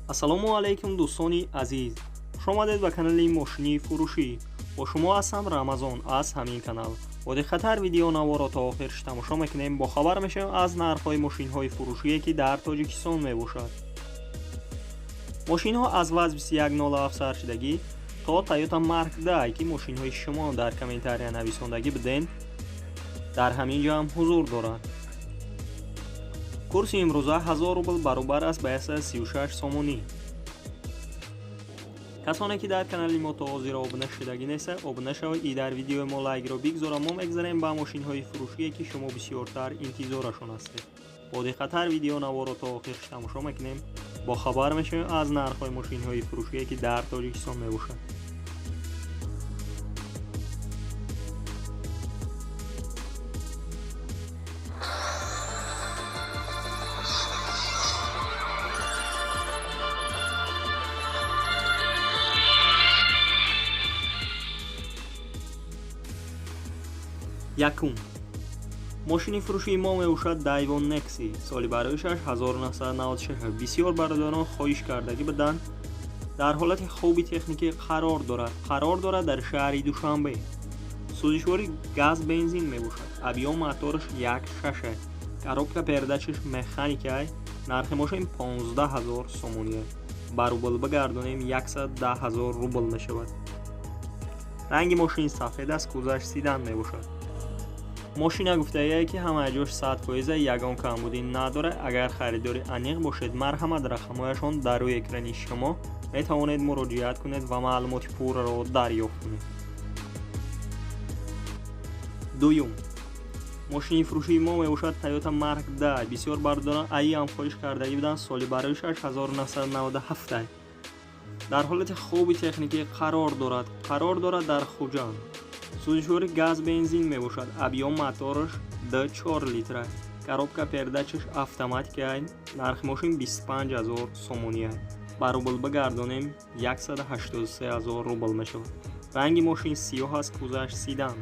ассалому алайкум дӯстони азиз, хушомадед ба канали мошини фурӯшӣ. Бо шумо ҳастам Рамазон аз ҳамин канал. бо диққатар видео наворо та охир тамошо мекунем. Бо хабар мешавем аз нархҳои мошинҳои фурӯшие ки дар Тоҷикистон мебошад. мошинҳо аз ВАЗ 2107 шидагӣ то Toyota Mark II ки мошинҳои шумо дар комментария нависондагӣ буден дар ҳамин ҷо ҳам ҳузур дорад. курси имрӯза 1000 рубл баробар аст ба 36 сомонӣ. касоне ки дар канали мо то ҳозиро обуна шудагӣ нестед, обуна шавед и дар видеои мо лайкро бигзора. мо мегзарем ба мошинҳои фурӯшие ки шумо бисёртар интизорашон ҳастед. бо диққатар видео наворо то охир тамошо мекунем. бо хабар мешавем аз нархҳои мошинҳои фурӯшие ки дар Тоҷикистон мебошад. якум мошини фурӯшии мо мебошад Daiwo Nexi. соли бароишаш 1996. бисёр бародарон хоҳиш кардагӣ буданд. дар ҳолати хуби техникӣ қарор дорад дар шаҳри Душанбе. сӯзишвори газ бензин мебошад. объём мотораш 1.6, коробка передачаш механикай. нархи мошин 15000 сомоние. ба рубл бигардонем 110000 рубл мешавад. ранги мошин сафед аст, кузаш седан мебошад. мошина гуфтаие ки ҳамаи ҷош 100% ягон камбудӣ надорад. агар харидори аниқ бошед, марҳамат рақамҳояшон дар рӯи экрани шумо метавонед муроҷиат кунед ва маълумоти пурраро дарёфт кунед. дуюм мошини фурӯшии мо мебошад Toyota Mark II. бисёр бардорон айям хоҳиш кардагӣ буданд. соли бароишаш 1997. дар ҳолати хуби техникӣ қарор дорад дар Хуҷанд. сӯзишвори газ бензин мебошад. объём мотораш 4 литр. коробка передачаш автоматикай. нархи мошин 25000 сомоние. ба рубл бигардонем 183000 рубл мешавад. ранги мошин сиёҳ аст, кузаш седан.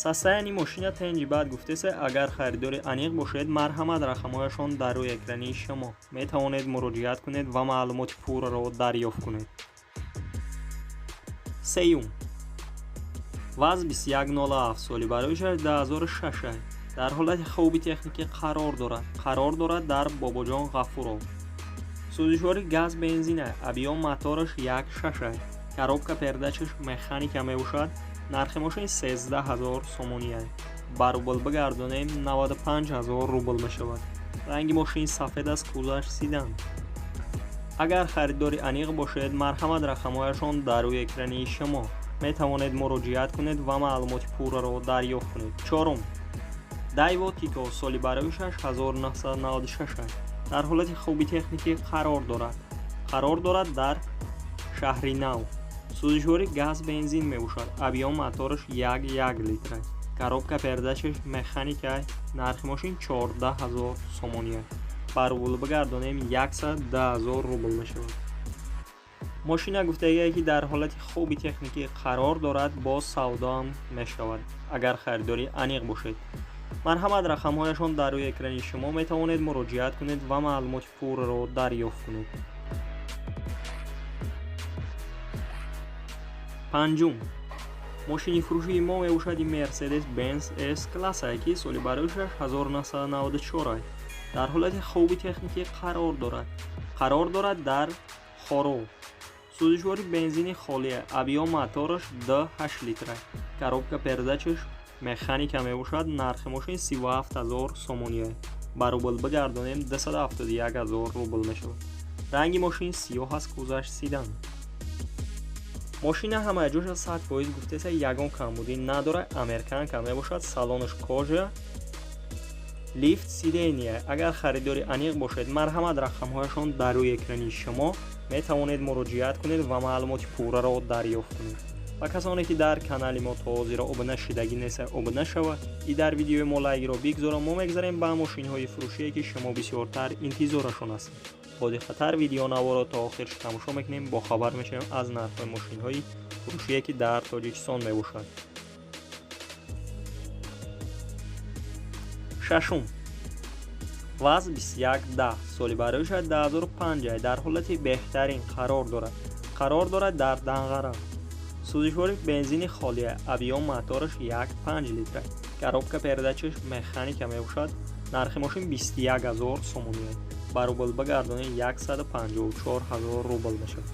состоянии мошина тенҷибад гуфтасе. агар харидори аниқ бошед, марҳамат рақамҳояшон дар рӯи экрани шумо метавонед муроҷиат кунед ва маълумоти пурраро дарёфт кунед. сеюм ВАЗ 2107. соли бароишаш 2006. дар ҳолати хуби техникӣ қарор дорад дар Бобоҷон Ғафуров. сӯзишвори газ бензина. объём мотораш 1.6, коробка передачаш механика мебошад. нархи мошин 13000 сомоние. ба рубл бигардонем 95000 рубл мешавад. ранги мошин сафед аст, кузаш седан. агар харидори аниқ бошед, марҳамат рақамҳояшон дар рӯи экрани шумо метавонед муроҷиат кунед ва маълумоти пурраро дарёфт кунед. чорум Daiwo Tito. соли бароишаш 1996. дар ҳолати хуби техникӣ қарор дорад дар шаҳри Нав. сӯзишвори газ бензин мебошад. объём мотораш 1 литр. коробка передачаш механикай. нархи мошин 14000 сомоние. ба рубл бигардонем 110000 рубл мешавад. мошина гуфтагие ки дар ҳолати хуби техникӣ қарор дорад, бо савдоам мешавад. агар харидори аниқ бошед, марҳамат рақамҳояшон дар рӯи экрани шумо метавонед муроҷиат кунед ва маълумоти пурраро дарёфт кунед. панҷум мошини фурӯшии мо мебошади Mercedes-Benz S-класса ки соли бароишаш 1994. дар ҳолати хуби техникӣ қарор дорад дар Хоров. сӯзишвори бензини холия. объём мотораш 8 литр. коробка передачаш механика мебошад. нархи мошин 37000 сомоние. ба рубл бигардонем 271000 рубл мешавад. ранги мошин сиёҳ аст, кузаш седан. мошина ҳамаи ҷоша 100% гуфтасе ягон камбудӣ надорад. американка мебошад. салонаш кожа, лифт сидения. агар харидори аниқ бошед, марҳамат рақамҳояшон дар рӯи экрани шумо метавонед муроҷиат кунед ва маълумоти пурраро дарёфт кунед. ва касоне ки дар канали мо то ҳозиро обуна шудагӣ неста, обуна шавад и дар видеои мо лайкро бигзора. мо мегзарем ба мошинҳои фурӯшие ки шумо бисёртар интизорашон ҳастед. бо диққатар видео наворо то охир тамошо мекунем. бо хабар мешавем аз нархҳои мошинҳои фурӯшие ки дар Тоҷикистон мебошад. шашум وضع 2110 سالی برای شاید 2005 در حالت بهترین قرار دارد در دنقره. سوزشوار بنزین خالی ابیام موتورش 1.5 لیتر. коробка передачаш механика мебошад. нархи мошин 21000 сомон ба рубл бигардонем 154000 рубл мешавад.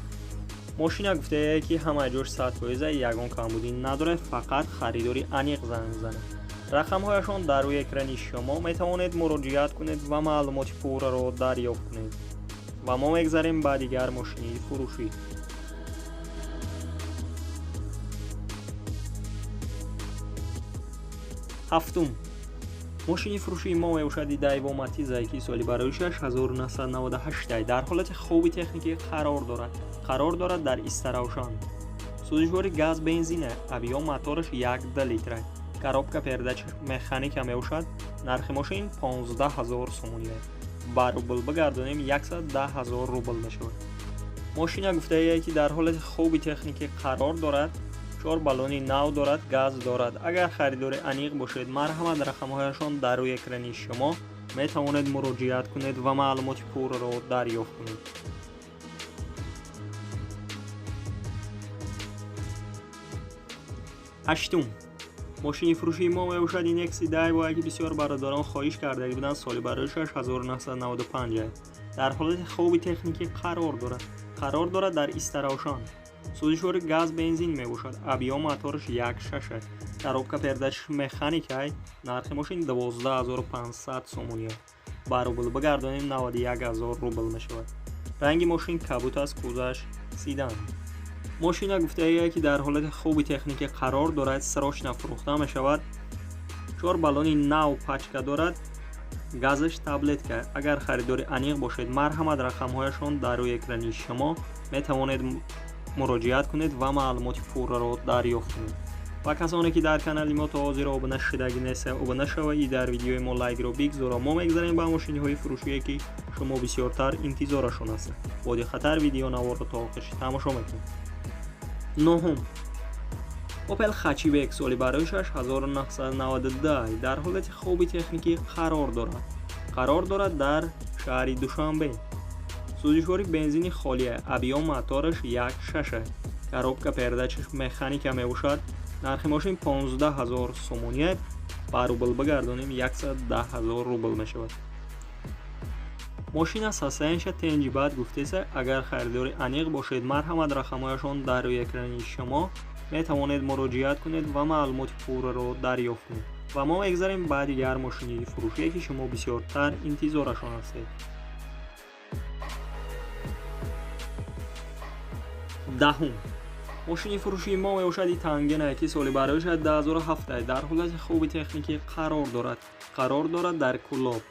мошина гуфтае ки ҳамаи ҷош 100% ягон камбудӣ надорад, фақат харидори аниқ занг мезанад. рақамҳояшон дар рӯи экрани шумо метавонед муроҷиат кунед ва маълумоти пурраро дарёфт кунед. ва мо мегзарем ба дигар мошини фурӯшӣ. ҳафтум мошини фурӯшии мо мебошад Daewoo Matiz ки соли бароишаш 1998 дар ҳолати хуби техникӣ қарор дорад дар истаравшан. сӯзишвори газ бензин объём мотораш 1 литр. коробка передачаш механика мебошад. нархи мошин 15000 сомон ба рубл бигардонем 110000 рубл мешавад. мошина гуфтае ки дар ҳолати хуби техникӣ қарор дорад. 4 баллони нав дорад, газ дорад. агар харидори аниқ бошед, марҳамат рақамҳояшон дар рӯи экрани шумо метавонед муроҷиат кунед ва маълумоти пурраро дарёфт кунед. ҳаштум мошини фурӯшии мо мебошад Nexi Daewoo ки бисёр бародарон хоҳиш кардаги буданд. соли бароишаш 1995 дар ҳолати хуби техникӣ қарор дорад дар истаравшан. сӯзишвори газ бензин мебошад. объём мотораш 1.6. коробка передачаш механикай. нархи мошин 12500 сомон ба рубл бигардонем 91000 рубл мешавад. ранги мошин кабут аст, кузаш сидан. мошина гуфтае ки дар ҳолати хуби техникӣ қарор дорад, срочно фурӯхта мешавад. 4 баллони нав пачка дорад, газаш таблетка. агар харидори аниқ бошед, марҳамат рақамҳояшон дар рӯи экрани шумо метавонед муроҷиат кунед ва маълумоти пурраро дарёфт кунед. ва касоне ки дар канали мо то ҳозир обуна шудаги неста, обуна шаваи дар видеои мо лайкро бигзора. мо мегзарем ба мошиниҳои фурӯшие ки шумо бисёртар интизорашон ҳастед. боди хатар видеонаворро то охириш тамошо мекунед. ноҳум Opel Hatchback соли бароишаш 1992 дар ҳолати хуби техникӣ қарор дорад дар шаҳри Душанбе. сӯзишвори бензини холия, объём мотораш 1.6. коробка передачаш механика мебошад. нархи мошин 15000 сомон ба рубл бигардонем 110000 рубл мешавад. мошина сасаянша тенҷибат гуфтеса. агар харидори аниқ бошед, марҳамат рақамҳояшон дар рӯи экрани шумо метавонед муроҷиат кунед ва маълумоти пурраро дарёфт кунед. ва мо мегзарем ба дигар мошини фурӯшие ки шумо бисёртар интизорашон ҳастед. даҳум мошини фурӯшии мо мебошад Tangena ки соли бароишаш 2007 дар ҳолати хуби техникӣ қарор дорад дар Кӯлоб.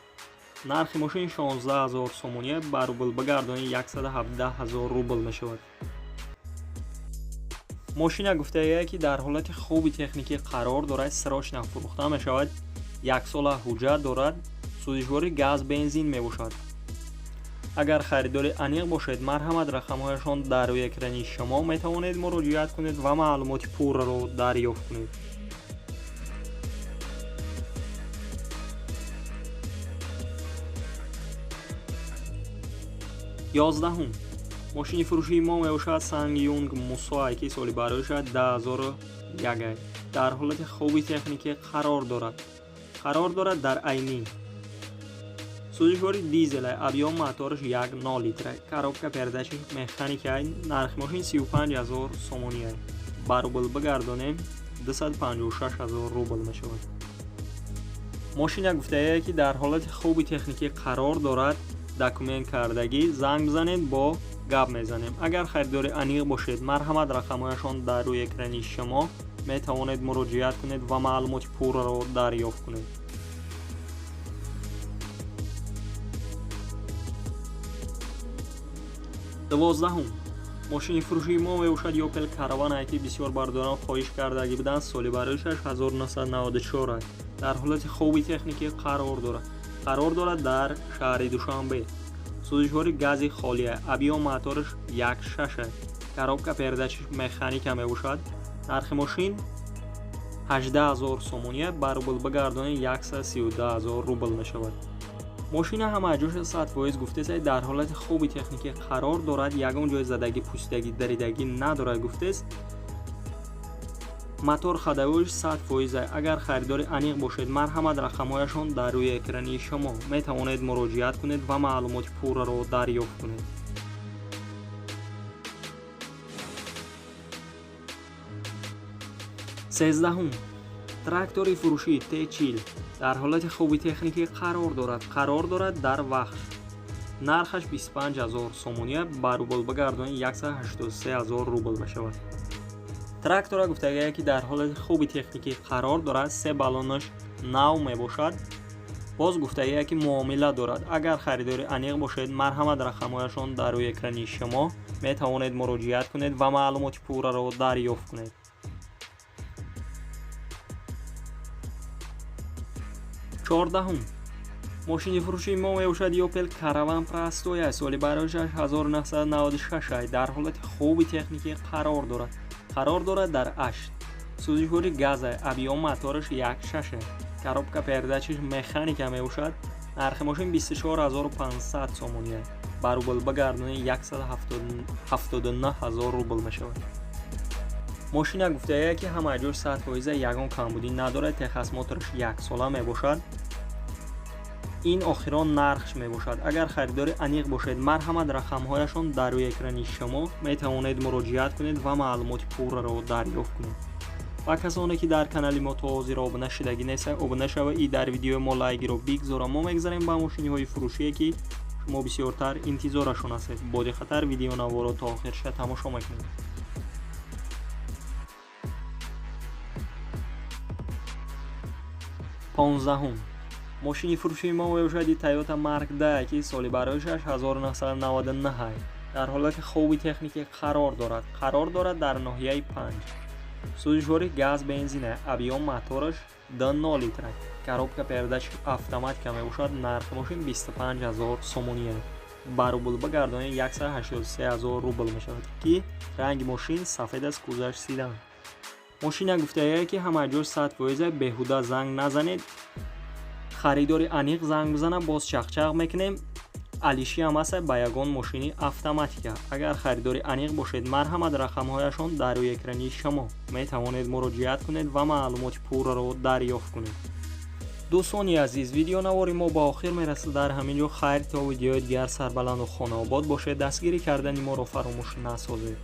нархи мошин 16000 сомон ба рубл бигардонем 117000 рубл мешавад. мошина гуфтае ки дар ҳолати хуби техникӣ қарор дорад, срочно фурӯхта мешавад. 1 сола ҳуҷҷат дорад. сӯзишвори газ бензин мебошад. агар харидори аниқ бошед, марҳамат рақамҳояшон дар рӯи экрани шумо метавонед муроҷиат кунед ва маълумоти пурраро дарёфт кунед. ёздаҳум мошини фурӯшии мо мебошад SsangYong Musae ки соли бароишаш 2001 дар ҳолати хуби техникӣ қарор дорад дар Айни. сӯзишвори дизел, объём мотораш 1 литр. коробка передачаш механика. нархи мошин 35000 сомон ба рубл бигардонем 256000 рубл мешавад. мошина гуфтае ки дар ҳолати хуби техникӣ қарор дорад, документ кардагӣ. занг бизанед, бо гап мезанем. агар харидори аниқ бошед, марҳамат рақамҳояшон дар рӯи экрани шумо метавонед муроҷиат кунед ва маълумоти пурраро дарёфт кунед. дувоздаҳум мошини фурӯшии мо мебошад Opel Caravana ки бисёр бародарон хоҳиш кардаги буданд. соли бароишаш 1994 дар ҳолати хуби техникӣ қарор дорад дар шаҳри Душанбе. сӯзишвори гази холия, объём мотораш 1.6. коробка передачаш механика мебошад. нархи мошин 18000 сомон ба рубл бигардонем 132000 рубл мешавад. ماشین هماجوش 100% گفته است در حالت خوبی تکنیکی قرار دارد، یگان جای زدگی، پوسیدگی، دریدگی ندارد گفته است. мотор ходовиш 100%. агар харидори аниқ бошед, марҳамат рақамҳояшон дар рӯи экрани шумо. метавонед муроҷиат кунед ва маълумоти пурраро дарёфт кунед. сездаҳум, трактори фурӯшии T40 дар ҳолати хуби техникӣ қарор дорад дар вахш. нархаш 25000 сомония, ба рубл бигардонед 183000 рубл мешавад. трактора гуфтагие ки дар ҳолати хуби техникӣ қарор дорад, се балонаш нав мебошад. боз гуфтагие ки муомила дорад. агар харидори аниқ бошед, марҳамат рақамҳояшон дар рӯи экрани шумо. метавонед муроҷиат кунед ва маълумоти пурраро дарёфт кунед. чордаҳум, мошини фурӯшии мо мебошад Opel Caravan Prostoya, соли барояш 1996 дар ҳолати хуби техникӣ қарор дорад дар 8. сӯзишвори газа, объём мотораш 1.6, коробка передачаш механика мебошад. нархи мошин 24500 сомония, ба рубл бигардонед 179000 рубл мешавад. мошина гуфтагие ки ҳамаҷош 100% ягон камбудӣ надорад, техас мотораш 1 сола мебошад. ин охирон нархш мебошад. агар харидори аниқ бошед, марҳамат рақамҳояшон дар рӯи экрани шумо. метавонед муроҷиат кунед ва маълумоти пурраро дарёфт кунед. ва касоне ки дар канали мо то ҳозир обуна шудагӣ нестанд, обуна шава и дар видеои мо лайкиро бигзора. мо мегзарем ба мошиниҳои фурӯшие ки шумо бисёртар интизорашон ҳастед. боди хатар видеонаворо то охирша тамошо мекунед. 15. мошини фурӯшии мо мебошад Toyota Mark II ки соли барояш 1999 дар ҳолати хуби техникӣ қарор дорад дар ноҳияи 5. сӯзишвори газ бензина, объём мотораш 2 литр, коробка передачи автоматика мебошад. нархи мошин 25000 сомония, ба рубл бигардонед 183000 рубл мешавад ки ранги мошин сафед аст, кузаш сидан. мошина гуфтагие ки ҳамаҷош 100% беҳуда занг назанед. харидори аниқ занг бизана, боз чақчақ мекунем. алиши ҳам аст ба ягон мошини автоматика. агар харидори аниқ бошед, марҳамат рақамҳояшон дар рӯи экрани шумо. метавонед муроҷиат кунед ва маълумоти пурраро дарёфт кунед. дӯстони азиз, видеонавори мо ба охир мерасад. дар ҳамин ҷо хайр то видеои дигар сарбаланду хонаобод бошед. дастгирӣ кардани моро фаромӯш насозед.